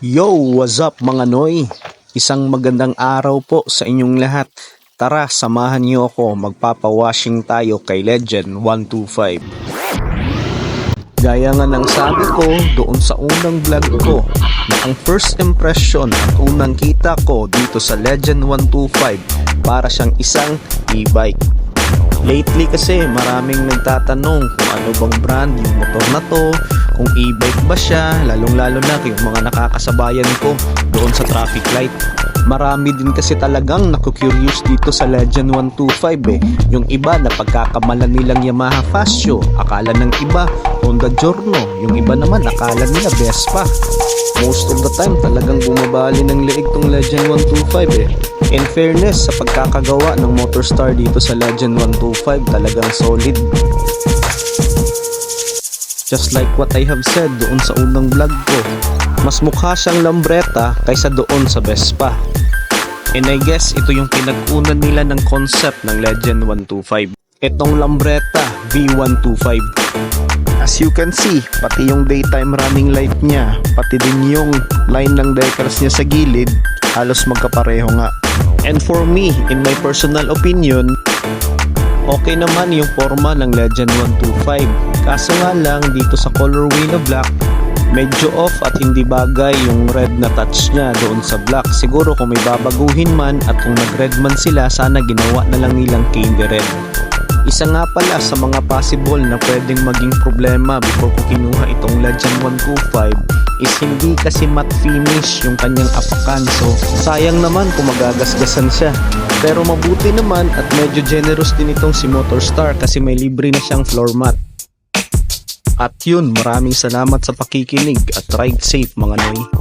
Yo, what's up mga Noy? Isang magandang araw po sa inyong lahat. Tara, samahan niyo ako, magpapawashing tayo kay Legend 125. Gaya nga ng sabi ko doon sa unang vlog ko na ang first impression at unang kita ko dito sa Legend 125 para siyang isang e-bike. Lately kasi maraming nagtatanong kung ano bang brand yung motor na to, kung e-bike ba siya, lalong-lalo na yung mga nakakasabayan ko doon sa traffic light. Marami din kasi talagang naku-curious dito sa Legend 125 Yung iba na pagkakamalan nilang Yamaha Fascio, akala ng iba Honda Giorno, yung iba naman akala nila Vespa. Most of the time talagang bumabali ng leeg tong Legend 125 In fairness, sa pagkakagawa ng Motorstar dito sa Legend 125, talagang solid. Just like what I have said doon sa unang vlog ko, mas mukha siyang Lambretta kaysa doon sa Vespa. And I guess ito yung pinag-unan nila ng concept ng Legend 125. Itong Lambretta V125. As you can see, pati yung daytime running light niya, pati din yung line ng decals niya sa gilid, halos magkapareho nga. And for me, in my personal opinion, okay naman yung forma ng Legend 125. Kaso nga lang, dito sa colorway na black, medyo off at hindi bagay yung red na touch niya doon sa black. Siguro kung may babaguhin man at kung nag-red man sila, sana ginawa na lang nilang candy red. Isa nga pala sa mga possible na pwedeng maging problema before ko kinuha itong Legend 125 is hindi kasi matte finish yung kanyang apakan. So sayang naman kung magagasgasan siya. Pero mabuti naman at medyo generous din itong si Motorstar kasi may libre na siyang floor mat. At yun, maraming salamat sa pakikinig at ride safe mga Noy.